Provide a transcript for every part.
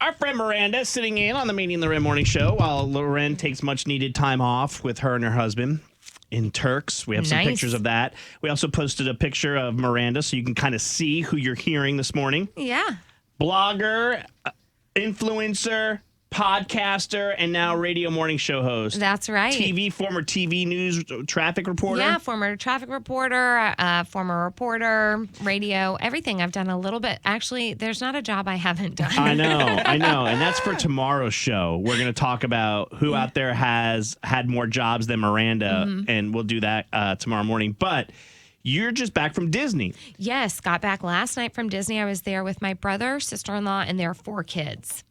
Our friend Miranda is sitting in on the Maney in the Rim morning show while Loren takes much needed time off with her and her husband in Turks. We have some pictures of that. We also posted a picture of Miranda so you can kind of see who you're hearing this morning. Yeah. Blogger, influencer, podcaster, and now radio morning show host. That's right. Former TV news traffic reporter. Yeah, former traffic reporter, former reporter, radio, everything. I've done a little bit. Actually, there's not a job I haven't done. I know. And that's for tomorrow's show. We're going to talk about who out there has had more jobs than Miranda, and we'll do that tomorrow morning. But you're just back from Disney. Yes, got back last night from Disney. I was there with my brother, sister-in-law, and their 4 kids.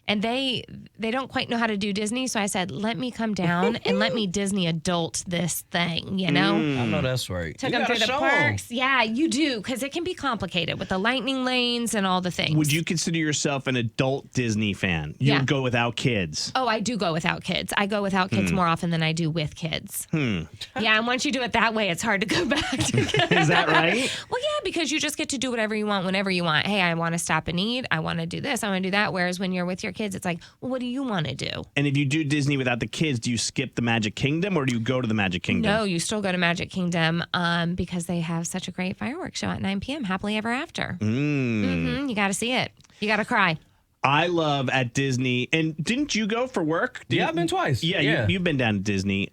And they don't quite know how to do Disney, so I said, let me come down and let me Disney adult this thing, you know? I know that's right. Took them through the parks. Yeah, you do, because it can be complicated with the lightning lanes and all the things. Would you consider yourself an adult Disney fan? You would go without kids. Oh, I do go without kids. I go without kids more often than I do with kids. Yeah, and once you do it that way, it's hard to go back together. Is that right? Well, yeah, because you just get to do whatever you want whenever you want. Hey, I want to stop and eat. I want to do this. I want to do that. Whereas when you're with your kids, it's like, well, what do you want to do? And if you do Disney without the kids, do you skip the Magic Kingdom or do you go to the Magic Kingdom? No, you still go to Magic Kingdom because they have such a great fireworks show at 9 p.m. Happily Ever After. You got to see it. You got to cry. I love at Disney, and didn't you go for work? I've been twice. Yeah. You've been down to Disney.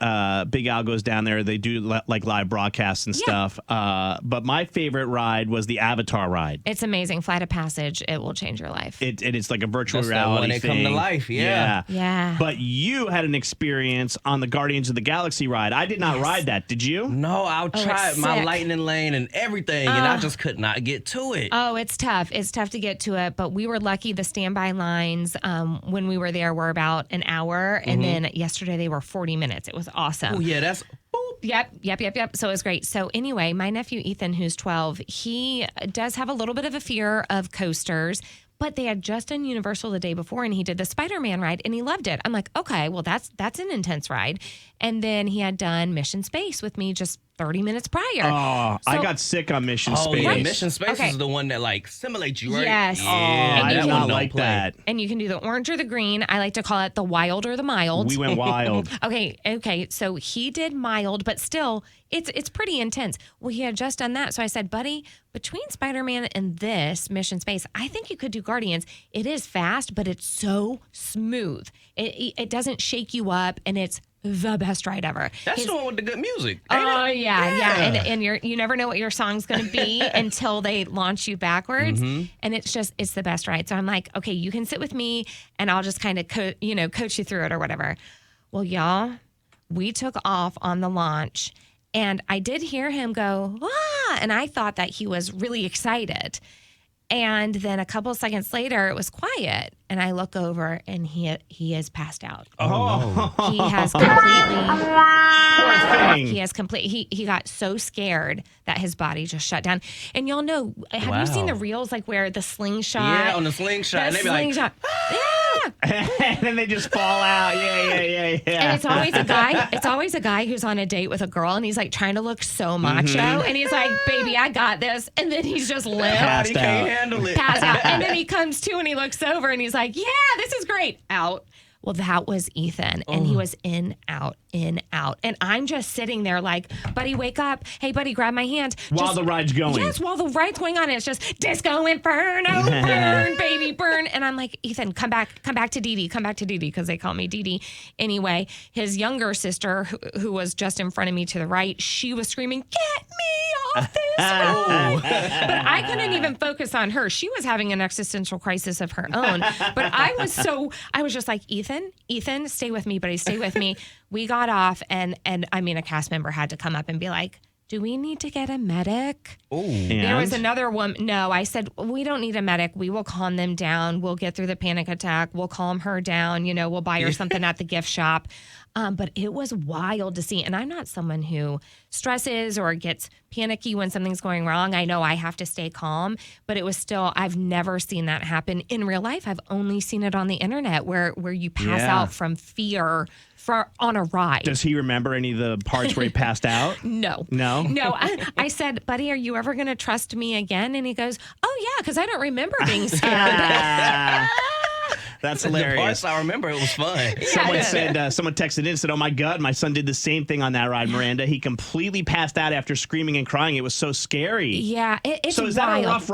Big Al goes down there. They do like live broadcasts and stuff. But my favorite ride was the Avatar ride. It's amazing. Flight of Passage. It will change your life. It's like a virtual That's reality when thing. come to life. Yeah. But you had an experience on the Guardians of the Galaxy ride. I did not ride that. Did you? No, I tried my sick. lightning lane and everything, and I just could not get to it. Oh, it's tough. It's tough to get to it, but we were lucky. The standby lines when we were there were about an hour, and then yesterday they were 40 minutes. It was awesome. Oh, yeah, that's... Yep. So it was great. So anyway, my nephew Ethan, who's 12, he does have a little bit of a fear of coasters. But they had just done Universal the day before, and he did the Spider-Man ride, and he loved it. I'm like, okay, well, that's an intense ride. And then he had done Mission Space with me just 30 minutes prior. Oh, I got sick on Mission Space. Yeah, Mission Space is the one that, like, simulates you, right? Yes. Yeah, I did not like that. And you can do the orange or the green. I like to call it the wild or the mild. We went wild. Okay. So he did mild, but still, it's pretty intense. Well, he had just done that. So I said, buddy, between Spider-Man and this Mission Space, I think you could do Guardians. It is fast, but it's so smooth. It doesn't shake you up, and it's the best ride ever. That's the one with the good music. Oh, yeah. And you never know what your song's going to be until they launch you backwards. And it's the best ride. So I'm like, okay, you can sit with me and I'll just kind of coach you through it or whatever. Well, y'all, we took off on the launch and I did hear him go, ah, and I thought that he was really excited. And then a couple of seconds later, it was quiet. And I look over and he is passed out. Oh, no. He has completely... Poor thing. He got so scared that his body just shut down. And y'all know, have you seen the reels like where the slingshot? Yeah, on the slingshot. And they be like, and then they just fall out. Yeah. And it's always a guy who's on a date with a girl and he's like trying to look so macho and he's like, baby, I got this. And then he's just limp. Passed he can't out. handle it. Pass out. And then he comes to and he looks over and he's like, yeah, this is great. Out. Well, that was Ethan, and he was in, out. And I'm just sitting there like, buddy, wake up. Hey, buddy, grab my hand. While the ride's going. Yes, while the ride's going on. It's just Disco Inferno, burn, baby, burn. And I'm like, Ethan, come back to Dee Dee, because they call me Dee Dee. Anyway, his younger sister, who was just in front of me to the right, she was screaming, get me off this ride. But I couldn't even focus on her. She was having an existential crisis of her own. But I was just like, Ethan, stay with me, buddy, stay with me. We got off, and I mean, a cast member had to come up and be like, do we need to get a medic? There was another woman. No, I said, we don't need a medic. We will calm them down. We'll get through the panic attack. We'll calm her down. We'll buy her something at the gift shop. But it was wild to see. And I'm not someone who stresses or gets panicky when something's going wrong. I know I have to stay calm, but it was still, I've never seen that happen in real life. I've only seen it on the internet where you pass out from fear on a ride. Does he remember any of the parts where he passed out? No. I said, buddy, are you ever going to trust me again? And he goes, oh, yeah, because I don't remember being scared. That's The hilarious. parts I remember, it was fun. Someone said, someone texted in and said, "Oh my God, my son did the same thing on that ride, Miranda. He completely passed out after screaming and crying. It was so scary." Yeah, it's So is wild. that a rough?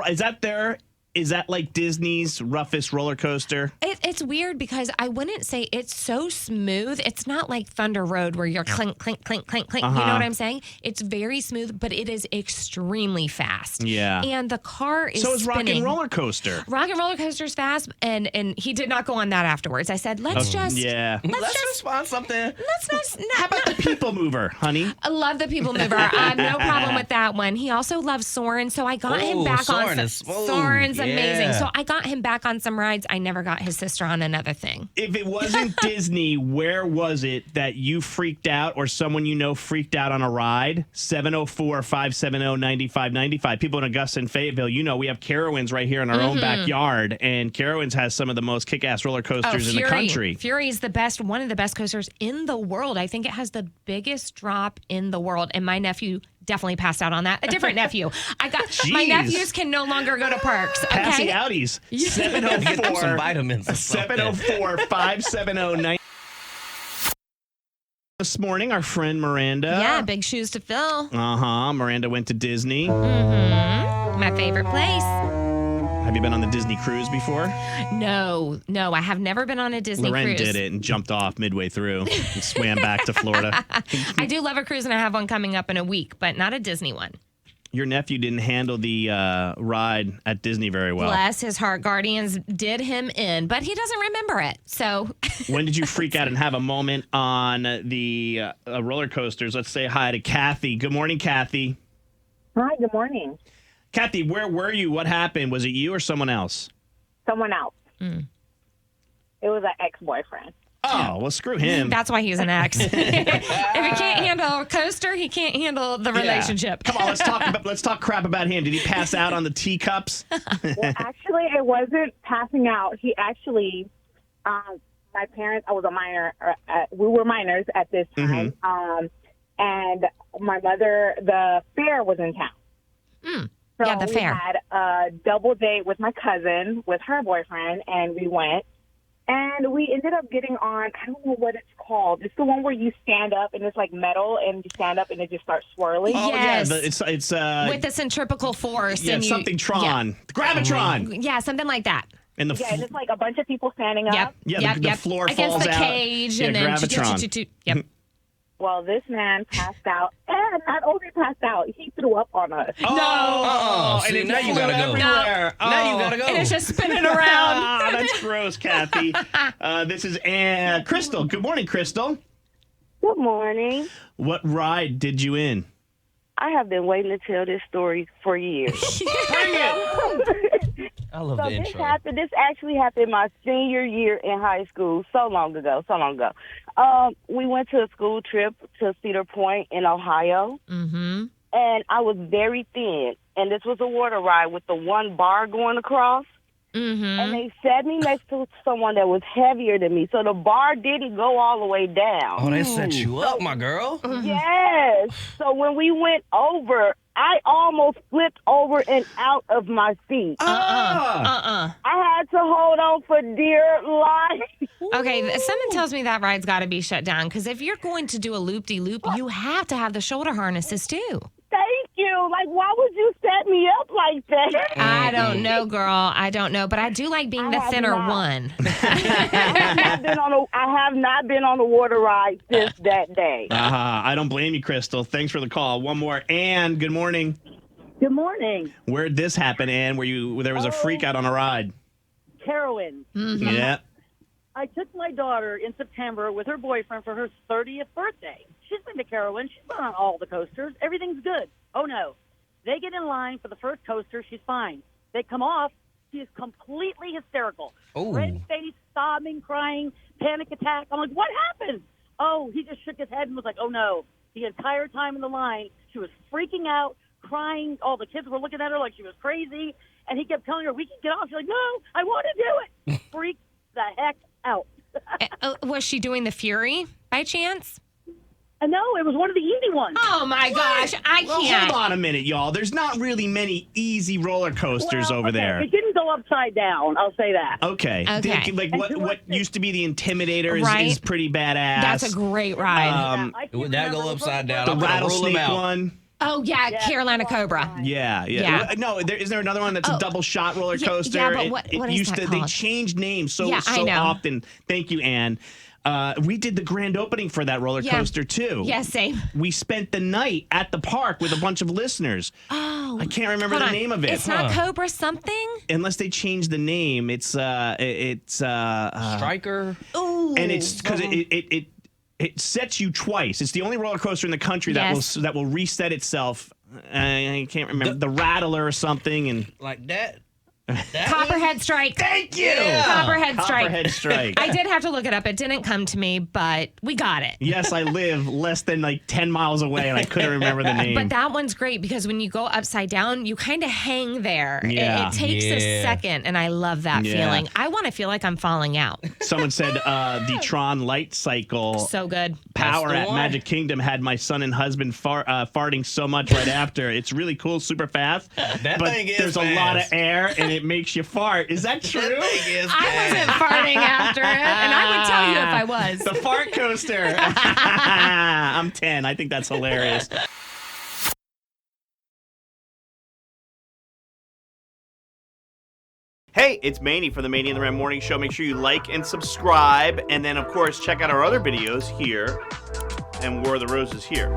Is that like Disney's roughest roller coaster? It's weird because I wouldn't say it's so smooth. It's not like Thunder Road where you're clink, clink, clink, clink, clink. You know what I'm saying? It's very smooth, but it is extremely fast. Yeah. And the car is So is Rock spinning. and Roller Coaster. Rock and Roller Coaster's fast, and he did not go on that afterwards. I said, let's just Let's just find something. let's not. How about the People Mover, honey? I love the People Mover. I have no problem with that one. He also loves Soarin', so I got him back Soarin' on. is smooth. Soarin's Yeah. amazing. So I got him back on some rides. I never got his sister on another thing. If it wasn't Disney, where was it that you freaked out or someone you know freaked out on a ride? 704-570-9595. People in Augusta and Fayetteville, you know, we have Carowinds right here in our own backyard, and Carowinds has some of the most kick-ass roller coasters in the country. Fury is the best, one of the best coasters in the world. I think it has the biggest drop in the world, and my nephew definitely passed out on that. A different nephew. My nephews can no longer go to parks. Okay? Passing outies. Get them some 704 vitamins. or something. 704-570-9595. This morning, our friend Miranda. Yeah, big shoes to fill. Miranda went to Disney. My favorite place. Have you been on the Disney cruise before? No, I have never been on a Disney Loren cruise. did it and jumped off midway through and swam back to Florida. I do love a cruise, and I have one coming up in a week, but not a Disney one. Your nephew didn't handle the ride at Disney very well. Bless his heart. Guardians did him in, but he doesn't remember it. So When did you freak out and have a moment on the roller coasters? Let's say hi to Kathy. Good morning, Kathy. Hi, good morning. Kathy, where were you? What happened? Was it you or someone else? Someone else. It was an ex-boyfriend. Oh, well, screw him. that's why he's an ex. If he can't handle a coaster, he can't handle the relationship. Come on, let's talk crap about him. Did he pass out on the teacups? Well, actually, it wasn't passing out. He actually, my parents, I was a minor. We were minors at this time. And my mother, the fair was in town. So Yeah, the fair. we had a double date with my cousin, with her boyfriend, and we went. And we ended up getting on, I don't know what it's called. It's the one where you stand up and it's like metal and you stand up and it just starts swirling. Oh, Yes. yeah. It's With the centripetal force. yeah, and something Tron. Gravitron. Yeah, something like that. And the Yeah, and it's like a bunch of people standing up. the floor against falls the out. cage, Yeah, and then Gravitron. Yep. Well, this man passed out, and not only passed out, he threw up on us. Oh, see, and it now you flew gotta go. everywhere. Now you gotta go. And it's just spinning around. Ah, that's gross, Kathy. This is Crystal. Good morning, Crystal. Good morning. What ride did you in? I have been waiting to tell this story for years. Bring it. I love So the intro. this actually happened my senior year in high school, so long ago. We went to a school trip to Cedar Point in Ohio, and I was very thin, and this was a water ride with the one bar going across. And they sat me next to someone that was heavier than me, so the bar didn't go all the way down. Oh, they set you up, my girl. Yes. So when we went over, I almost flipped over and out of my seat. I had to hold on for dear life. Okay, something tells me that ride's got to be shut down because if you're going to do a loop-de-loop, you have to have the shoulder harnesses too. Thank you. Like, why would you set me up like that? I don't know, girl. I don't know, but I do like being the have thinner not. one. I have not been on a water ride since that day. I don't blame you, Crystal. Thanks for the call. One more. Ann, good morning. Good morning, Where'd this happen, Ann? Where there was a freak out on a ride? Carowinds. Yeah. I took my daughter in September with her boyfriend for her 30th birthday. She's been to Carowinds. She's been on all the coasters. Everything's good. Oh, no. They get in line for the first coaster. She's fine. They come off. She is completely hysterical. Ooh. Red face, sobbing, crying, panic attack. I'm like, what happened? Oh, he just shook his head and was like, oh, no. The entire time in the line, she was freaking out, crying. All the kids were looking at her like she was crazy. And he kept telling her, we can get off. She's like, no, I want to do it. Freaked the heck out. Was she doing the Fury by chance? No, it was one of the easy ones. Oh my gosh, I Well, can't. hold on a minute, y'all. There's not really many easy roller coasters Well, over okay, there. It didn't go upside down. I'll say that. Okay. Okay. Like And what used to be the Intimidator Right. is pretty badass. That's a great ride. I can't Would that go remember upside down? The I'm gonna rule 'em rattlesnake out. one. Oh yeah, Yeah, Carolina come on, Cobra. Ryan. Yeah. Yeah. No, isn't there another one that's a double shot roller Yeah, coaster? yeah, but It- what it is used that to, They called? changed names so Yeah, I know. often. Thank you, Anne. We did the grand opening for that roller Yeah. coaster too. Yeah, same. We spent the night at the park with a bunch of listeners. Oh, I can't remember hold the on. name of it. It's not Cobra something. Unless they changed the name. It's Striker. Ooh, and it's because it sets you twice. It's the only roller coaster in the country Yes. that will reset itself. I can't remember the Rattler or something. And Like that. Copperhead Strike. thank you, Copperhead Strike. Copperhead Strike. I did have to look it up. It didn't come to me, but we got it. Yes, I live less than like 10 miles away, and I couldn't remember the name. But that one's great because when you go upside down, you kind of hang there. Yeah. It takes a Yeah. second, and I love that Yeah. feeling. I want to feel like I'm falling out. Someone said the Tron light cycle So good. power That's the at one. Magic Kingdom had my son and husband farting so much right after. It's really cool, super fast. That but thing is there's a lot of fast. air, and it makes you fart. Is that true? That thing is I wasn't fast. farting after it, and I would tell you if I was. The fart coaster. I'm 10. I think that's hilarious. Hey, it's Maney from the Maney in the Ram Morning Show. Make sure you like and subscribe. And then, of course, check out our other videos here and War of the Roses here.